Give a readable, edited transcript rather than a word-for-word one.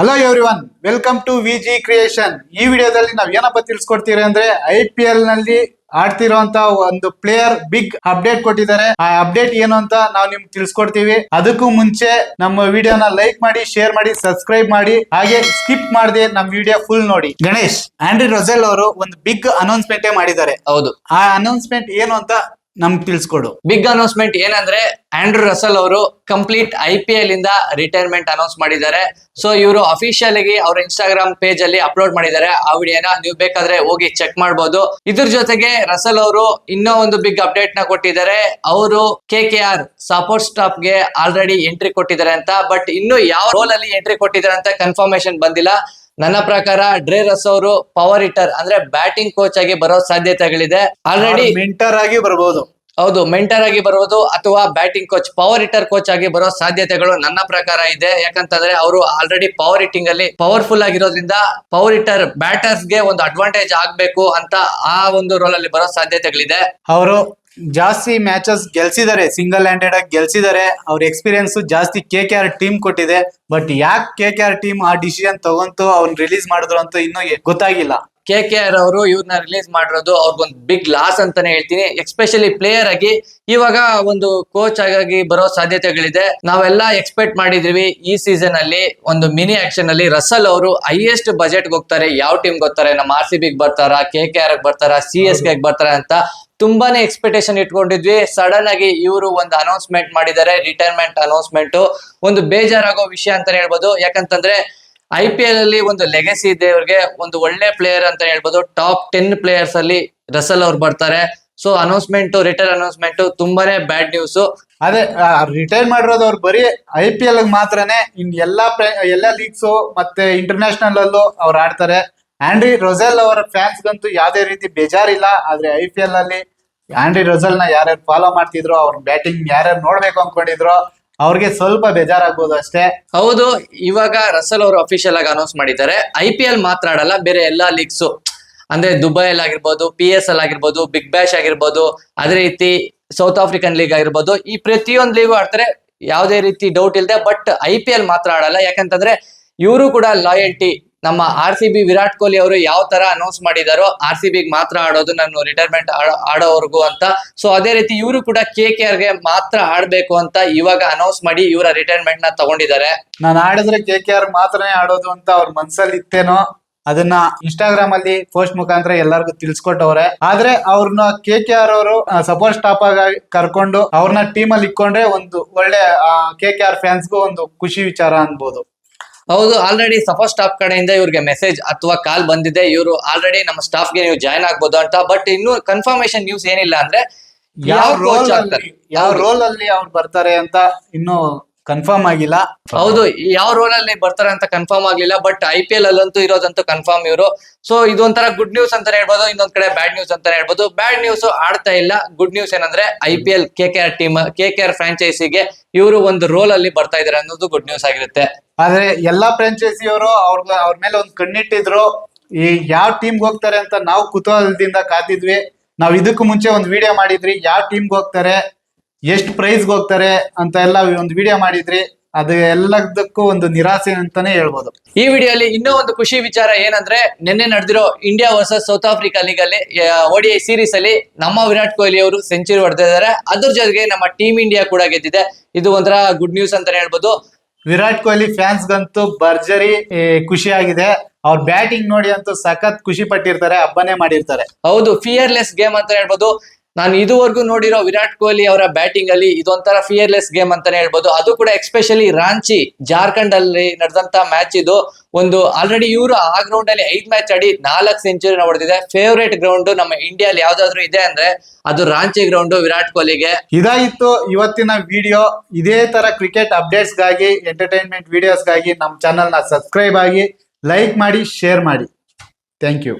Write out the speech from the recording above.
Hello everyone, welcome to VG creation. ಈ ವಿಡಿಯೋದಲ್ಲಿ ನಾವ್ ಏನಪ್ಪ ತಿಳಿಸ್ಕೊಡ್ತೀವಿ ಅಂದ್ರೆ IPL ನಲ್ಲಿ ಆಡ್ತಿರುವಂತ ಒಂದು ಪ್ಲೇಯರ್ ಬಿಗ್ ಅಪ್ಡೇಟ್ ಕೊಟ್ಟಿದ್ದಾರೆ. ಆ ಅಪ್ಡೇಟ್ ಏನು ಅಂತ ನಾವು ನಿಮ್ಗೆ ತಿಳಿಸ್ಕೊಡ್ತೀವಿ. ಅದಕ್ಕೂ ಮುಂಚೆ ನಮ್ಮ ವಿಡಿಯೋನ ಲೈಕ್ ಮಾಡಿ, ಶೇರ್ ಮಾಡಿ, ಸಬ್ಸ್ಕ್ರೈಬ್ ಮಾಡಿ, ಹಾಗೆ ಸ್ಕಿಪ್ ಮಾಡದೆ ನಮ್ಮ ವಿಡಿಯೋ ಫುಲ್ ನೋಡಿ. ಗಣೇಶ್, ಆಂಡ್ರಿ ರೊಸೆಲ್ ಅವರು ಒಂದು ಬಿಗ್ ಅನೌನ್ಸ್ಮೆಂಟ್ ಮಾಡಿದ್ದಾರೆ. ಹೌದು, ಆ ಅನೌನ್ಸ್ಮೆಂಟ್ ಏನು ಅಂತ ನಮ್ಗೆ ತಿಳಿಸ್ಕೊಡು. ಬಿಗ್ ಅನೌನ್ಸ್ಮೆಂಟ್ ಏನಂದ್ರೆ ಆಂಡ್ರೂ ರಸೆಲ್ ಅವರು ಕಂಪ್ಲೀಟ್ IPL ಇಂದ ರಿಟೈರ್ಮೆಂಟ್ ಅನೌನ್ಸ್ ಮಾಡಿದ್ದಾರೆ. ಸೊ ಇವರು ಅಫಿಷಿಯಲ್ ಆಗಿ ಅವ್ರ ಇನ್ಸ್ಟಾಗ್ರಾಮ್ ಪೇಜ್ ಅಲ್ಲಿ ಅಪ್ಲೋಡ್ ಮಾಡಿದ್ದಾರೆ. ಆ ವಿಡಿಯೋನ ನೀವು ಬೇಕಾದ್ರೆ ಹೋಗಿ ಚೆಕ್ ಮಾಡಬಹುದು. ಇದ್ರ ಜೊತೆಗೆ ರಸೆಲ್ ಅವರು ಇನ್ನೂ ಒಂದು ಬಿಗ್ ಅಪ್ಡೇಟ್ ನ ಕೊಟ್ಟಿದ್ದಾರೆ. ಅವರು KKR ಸಪೋರ್ಟ್ ಸ್ಟಾಫ್ ಗೆ ಆಲ್ರೆಡಿ ಎಂಟ್ರಿ ಕೊಟ್ಟಿದ್ದಾರೆ ಅಂತ. ಬಟ್ ಇನ್ನು ಯಾವ ರೋಲ್ ಅಲ್ಲಿ ಎಂಟ್ರಿ ಕೊಟ್ಟಿದ್ದಾರೆ ಅಂತ ಕನ್ಫರ್ಮೇಶನ್ ಬಂದಿಲ್ಲ. ನನ್ನ ಪ್ರಕಾರ ಡ್ರೇ ರಸ್ ಅವರು ಪವರ್ ಹಿಟ್ಟರ್ ಅಂದ್ರೆ ಬ್ಯಾಟಿಂಗ್ ಕೋಚ್ ಆಗಿ ಬರೋ ಸಾಧ್ಯತೆಗಳಿದೆ. ಆಲ್ರೆಡಿ ಮೆಂಟರ್ ಆಗಿ ಬರಬಹುದು. ಹೌದು, ಮೆಂಟರ್ ಆಗಿ ಬರೋದು ಅಥವಾ batting coach, power hitter coach ಆಗಿ ಬರೋ ಸಾಧ್ಯತೆಗಳು ನನ್ನ ಪ್ರಕಾರ ಇದೆ. ಯಾಕಂತಂದ್ರೆ ಅವರು ಆಲ್ರೆಡಿ ಪವರ್ ಹಿಟ್ಟಿಂಗ್ ಅಲ್ಲಿ ಪವರ್ಫುಲ್ ಆಗಿರೋದ್ರಿಂದ ಪವರ್ ಹಿಟ್ಟರ್ ಬ್ಯಾಟರ್ಸ್ ಗೆ ಒಂದು ಅಡ್ವಾಂಟೇಜ್ ಆಗ್ಬೇಕು ಅಂತ ಆ ಒಂದು ರೋಲ್ ಅಲ್ಲಿ ಬರೋ ಸಾಧ್ಯತೆಗಳಿದೆ. ಅವರು ಜಾಸ್ತಿ ಮ್ಯಾಚಸ್ ಗೆಲ್ಸಿದ್ದಾರೆ, ಸಿಂಗಲ್ ಹ್ಯಾಂಡೆಡ್ ಆಗಿ ಗೆಲ್ಸಿದ್ದಾರೆ. ಅವ್ರ ಎಕ್ಸ್ಪೀರಿಯನ್ಸ್ ಜಾಸ್ತಿ KKR ಟೀಮ್ ಕೊಟ್ಟಿದೆ. ಬಟ್ ಯಾಕೆ KKR ಟೀಮ್ ಆ ಡಿಸಿಷನ್ ತಗೊಂತು, ಅವ್ನ್ ರಿಲೀಸ್ ಮಾಡಿದ್ರು ಅಂತ ಇನ್ನೂ ಗೊತ್ತಾಗಿಲ್ಲ. KKR ಅವರು ಇವ್ರನ್ನ ರಿಲೀಸ್ ಮಾಡಿರೋದು ಅವ್ರಿಗೊಂದು ಬಿಗ್ ಲಾಸ್ ಅಂತಾನೆ ಹೇಳ್ತೀನಿ. ಎಸ್ಪೆಷಲಿ ಪ್ಲೇಯರ್ ಆಗಿ ಇವಾಗ ಒಂದು ಕೋಚ್ ಆಗಿ ಬರೋ ಸಾಧ್ಯತೆಗಳಿದೆ. ನಾವೆಲ್ಲ ಎಕ್ಸ್ಪೆಕ್ಟ್ ಮಾಡಿದ್ವಿ ಈ ಸೀಸನ್ ಅಲ್ಲಿ ಒಂದು ಮಿನಿ ಆಕ್ಷನ್ ಅಲ್ಲಿ ರಸೆಲ್ ಅವರು ಹೈಯೆಸ್ಟ್ ಬಜೆಟ್ ಹೋಗ್ತಾರೆ. ಯಾವ ಟೀಮ್ ಗೊತ್ತಾರೆ, ನಮ್ಮ RCB ಬರ್ತಾರ, KKR ಬರ್ತಾರ, CSK ಬರ್ತಾರ ಅಂತ ತುಂಬಾನೇ ಎಕ್ಸ್ಪೆಕ್ಟೇಷನ್ ಇಟ್ಕೊಂಡಿದ್ವಿ. ಸಡನ್ ಆಗಿ ಇವರು ಒಂದು ಅನೌನ್ಸ್ಮೆಂಟ್ ಮಾಡಿದ್ದಾರೆ, ರಿಟೈರ್ಮೆಂಟ್ ಅನೌನ್ಸ್ಮೆಂಟ್. ಒಂದು ಬೇಜಾರಾಗೋ ವಿಷಯ ಅಂತಾನೆ ಹೇಳ್ಬೋದು. ಯಾಕಂತಂದ್ರೆ IPL ಅಲ್ಲಿ ಒಂದು ಲೆಗಸಿ ಇದೆ ಇವ್ರಿಗೆ, ಒಂದು ಒಳ್ಳೆ ಪ್ಲೇಯರ್ ಅಂತ ಹೇಳ್ಬೋದು. ಟಾಪ್ 10 ಪ್ಲೇಯರ್ಸ್ ಅಲ್ಲಿ ರಸೆಲ್ ಅವ್ರು ಬರ್ತಾರೆ. ಸೊ ರಿಟೈರ್ ಅನೌನ್ಸ್ಮೆಂಟ್ ತುಂಬಾನೇ ಬ್ಯಾಡ್ ನ್ಯೂಸ್. ಅದೇ ರಿಟೈರ್ ಮಾಡಿರೋದು ಅವ್ರು ಬರೀ IPL ಮಾತ್ರನೇ, ಇನ್ ಎಲ್ಲಾ ಲೀಗ್ಸ್ ಮತ್ತೆ ಇಂಟರ್ನ್ಯಾಷನಲ್ ಅಲ್ಲೂ ಅವ್ರು ಆಡ್ತಾರೆ. ಆಂಡ್ರಿ ರೊಸೆಲ್ ಅವರ ಫ್ಯಾನ್ಸ್ ಗಂತೂ ಯಾವ್ದೇ ರೀತಿ ಬೇಜಾರಿಲ್ಲ. ಆದ್ರೆ IPL ಅಲ್ಲಿ ಆಂಡ್ರಿ ರೊಸೆಲ್ ನ ಯಾರ್ಯಾರು ಫಾಲೋ ಮಾಡ್ತಿದ್ರು, ಅವ್ರ ಬ್ಯಾಟಿಂಗ್ ಯಾರ್ಯಾರು ನೋಡ್ಬೇಕು ಅನ್ಕೊಂಡಿದ್ರು, ಅವ್ರಿಗೆ ಸ್ವಲ್ಪ ಬೇಜಾರಾಗ್ಬೋದು ಅಷ್ಟೇ. ಹೌದು, ಇವಾಗ ರಸೆಲ್ ಅವರು ಅಫಿಷಿಯಲ್ ಆಗಿ ಅನೌನ್ಸ್ ಮಾಡಿದ್ದಾರೆ. IPL ಮಾತ್ರ ಆಡಲ್ಲ, ಬೇರೆ ಎಲ್ಲಾ ಲೀಗ್ಸ್ ಅಂದ್ರೆ ದುಬೈಲ್ ಆಗಿರ್ಬೋದು, PSL ಆಗಿರ್ಬೋದು, ಬಿಗ್ ಬ್ಯಾಶ್ ಆಗಿರ್ಬೋದು, ಅದೇ ರೀತಿ ಸೌತ್ ಆಫ್ರಿಕನ್ ಲೀಗ್ ಆಗಿರ್ಬೋದು, ಈ ಪ್ರತಿಯೊಂದು ಲೀಗು ಆಡ್ತಾರೆ, ಯಾವುದೇ ರೀತಿ ಡೌಟ್ ಇಲ್ಲದೆ. ಬಟ್ IPL ಮಾತ್ರ ಆಡಲ್ಲ. ಯಾಕಂತಂದ್ರೆ ಇವರು ಕೂಡ ಲಾಯಲ್ಟಿ, ನಮ್ಮ RCB ವಿರಾಟ್ ಕೊಹ್ಲಿ ಅವರು ಯಾವ ತರ ಅನೌನ್ಸ್ ಮಾಡಿದಾರೋ RCB ಮಾತ್ರ ಆಡೋದು, ನಾನು ರಿಟೈರ್ಮೆಂಟ್ ಆಡೋವರೆಗೂ ಅಂತ. ಸೊ ಅದೇ ರೀತಿ ಇವರು ಕೂಡ KKR ಗೆ ಮಾತ್ರ ಆಡ್ಬೇಕು ಅಂತ ಇವಾಗ ಅನೌನ್ಸ್ ಮಾಡಿ ಇವರ ರಿಟೈರ್ಮೆಂಟ್ ನ ತಗೊಂಡಿದ್ದಾರೆ. ನಾನು ಆಡಿದ್ರೆ KKR ಮಾತ್ರನೇ ಆಡೋದು ಅಂತ ಅವ್ರ ಮನ್ಸಲ್ಲಿ ಇತ್ತೇನೋ, ಅದನ್ನ ಇನ್ಸ್ಟಾಗ್ರಾಮ್ ಅಲ್ಲಿ ಪೋಸ್ಟ್ ಮುಖಾಂತರ ಎಲ್ಲರಿಗೂ ತಿಳಿಸ್ಕೊಟ್ಟವ್ರೆ. ಆದ್ರೆ ಅವ್ರನ್ನ KKR ಅವರು ಸಪೋರ್ಟ್ ಸ್ಟಾಪ್ ಆಗಿ ಕರ್ಕೊಂಡು ಅವ್ರನ್ನ ಟೀಮ್ ಅಲ್ಲಿ ಇಕ್ಕೊಂಡ್ರೆ ಒಂದು ಒಳ್ಳೆ KKR ಫ್ಯಾನ್ಸ್ಗೂ ಒಂದು ಖುಷಿ ವಿಚಾರ ಅನ್ಬೋದು. ಹೌದು, ಆಲ್ರೆಡಿ ಸಪೋರ್ಟ್ ಸ್ಟಾಫ್ ಕಡೆಯಿಂದ ಇವ್ರಿಗೆ ಮೆಸೇಜ್ ಅಥವಾ ಕಾಲ್ ಬಂದಿದೆ. ಇವರು ಆಲ್ರೆಡಿ ನಮ್ಮ ಸ್ಟಾಫ್ ಗೆ ನೀವು ಜಾಯ್ನ್ ಆಗ್ಬೋದು ಅಂತ. ಬಟ್ ಇನ್ನು ಕನ್ಫರ್ಮೇಶನ್ ನ್ಯೂಸ್ ಏನಿಲ್ಲ ಅಂದ್ರೆ ಯಾವ ರೋಲ್ ಅಲ್ಲಿ ಅವ್ರು ಬರ್ತಾರೆ ಅಂತ ಇನ್ನು ಕನ್ಫರ್ಮ್ ಆಗಿಲ್ಲ. ಹೌದು, ಯಾವ ರೋಲ್ ಅಲ್ಲಿ ಬರ್ತಾರೆ ಅಂತ ಕನ್ಫರ್ಮ್ ಆಗ್ಲಿಲ್ಲ. ಬಟ್ IPL ಅಲ್ಲಂತೂ ಇರೋದಂತೂ ಕನ್ಫರ್ಮ್ ಇವರು. ಸೊ ಇದೊಂಥರ ಗುಡ್ ನ್ಯೂಸ್ ಅಂತಾನೆ ಹೇಳ್ಬೋದು, ಇನ್ನೊಂದ್ ಕಡೆ ಬ್ಯಾಡ್ ನ್ಯೂಸ್ ಅಂತಾನೆ ಹೇಳ್ಬೋದು. ಬ್ಯಾಡ್ ನ್ಯೂಸ್ ಆಡ್ತಾ ಇಲ್ಲ. ಗುಡ್ ನ್ಯೂಸ್ ಏನಂದ್ರೆ IPL KKR ಟೀಮ್, KKR ಫ್ರಾಂಚೈಸಿಗೆ ಇವರು ಒಂದು ರೋಲ್ ಅಲ್ಲಿ ಬರ್ತಾ ಇದಾರೆ ಅನ್ನೋದು ಗುಡ್ ನ್ಯೂಸ್ ಆಗಿರುತ್ತೆ. ಆದ್ರೆ ಎಲ್ಲಾ ಫ್ರಾಂಚೈಸಿ ಅವರು ಅವ್ರ ಮೇಲೆ ಒಂದು ಕಣ್ಣಿಟ್ಟಿದ್ರು. ಈ ಯಾವ ಟೀಮ್ಗೆ ಹೋಗ್ತಾರೆ ಅಂತ ನಾವು ಕುತೂಹಲದಿಂದ ಕಾತಿದ್ವಿ. ನಾವ್ ಇದಕ್ಕೂ ಮುಂಚೆ ಒಂದು ವಿಡಿಯೋ ಮಾಡಿದ್ರಿ, ಯಾವ ಟೀಮ್ಗೆ ಹೋಗ್ತಾರೆ, ಎಷ್ಟು ಪ್ರೈಸ್ಗೆ ಹೋಗ್ತಾರೆ ಅಂತ ಎಲ್ಲ ಒಂದು ವಿಡಿಯೋ ಮಾಡಿದ್ರಿ. ಅದು ಎಲ್ಲದಕ್ಕೂ ಒಂದು ನಿರಾಸೆ ಅಂತಾನೆ ಹೇಳ್ಬೋದು. ಈ ವಿಡಿಯೋಲಿ ಇನ್ನೂ ಒಂದು ಖುಷಿ ವಿಚಾರ ಏನಂದ್ರೆ, ನಿನ್ನೆ ನಡೆದಿರೋ India versus South Africa league ಅಲ್ಲಿ ODI ಸೀರೀಸ್ ಅಲ್ಲಿ ನಮ್ಮ ವಿರಾಟ್ ಕೊಹ್ಲಿ ಅವರು ಸೆಂಚುರಿ ಹೊಡೆದಿದ್ದಾರೆ. ಅದ್ರ ಜೊತೆಗೆ ನಮ್ಮ ಟೀಮ್ ಇಂಡಿಯಾ ಕೂಡ ಗೆದ್ದಿದೆ. ಇದು ಒಂಥರ ಗುಡ್ ನ್ಯೂಸ್ ಅಂತಾನೆ ಹೇಳ್ಬೋದು. ವಿರಾಟ್ ಕೊಹ್ಲಿ ಫ್ಯಾನ್ಸ್ ಗಂತೂ ಭರ್ಜರಿ ಖುಷಿ ಆಗಿದೆ. ಅವ್ರ ಬ್ಯಾಟಿಂಗ್ ನೋಡಿ ಅಂತೂ ಸಖತ್ ಖುಷಿ ಪಟ್ಟಿರ್ತಾರೆ, ಹಬ್ಬನೇ ಮಾಡಿರ್ತಾರೆ. ಹೌದು, ಫಿಯರ್ಲೆಸ್ ಗೇಮ್ ಅಂತ ಹೇಳ್ಬೋದು. ನಾನು ಇದುವರೆಗೂ ನೋಡಿರೋ ವಿರಾಟ್ ಕೊಹ್ಲಿ ಅವರ ಬ್ಯಾಟಿಂಗ್ ಅಲ್ಲಿ ಇದೊಂಥರ ಫಿಯರ್ಲೆಸ್ ಗೇಮ್ ಅಂತಾನೆ ಹೇಳ್ಬೋದು. ಅದು ಕೂಡ ಎಸ್ಪೆಷಲಿ ರಾಂಚಿ, ಜಾರ್ಖಂಡ್ ಅಲ್ಲಿ ನಡೆದಂತ ಮ್ಯಾಚ್ ಇದು. ಒಂದು ಆಲ್ರೆಡಿ ಇವರು ಆ ಗ್ರೌಂಡ್ ಅಲ್ಲಿ 5 ಮ್ಯಾಚ್ ಆಡಿ 4 ಸೆಂಚುರಿ ಹೊಡೆದಿದೆ. ಫೇವರೇಟ್ ಗ್ರೌಂಡ್ ನಮ್ಮ ಇಂಡಿಯಾದಲ್ಲಿ ಯಾವ್ದಾದ್ರು ಇದೆ ಅಂದ್ರೆ ಅದು ರಾಂಚಿ ಗ್ರೌಂಡ್ ವಿರಾಟ್ ಕೊಹ್ಲಿಗೆ. ಇದಾಗಿತ್ತು ಇವತ್ತಿನ ವಿಡಿಯೋ. ಇದೇ ತರ ಕ್ರಿಕೆಟ್ ಅಪ್ಡೇಟ್ಸ್ ಗಾಗಿ, ಎಂಟರ್ಟೈನ್ಮೆಂಟ್ ವಿಡಿಯೋಸ್ ಗಾಗಿ ನಮ್ಮ ಚಾನಲ್ ನ ಸಬ್ಸ್ಕ್ರೈಬ್ ಆಗಿ, ಲೈಕ್ ಮಾಡಿ, ಶೇರ್ ಮಾಡಿ. Thank you.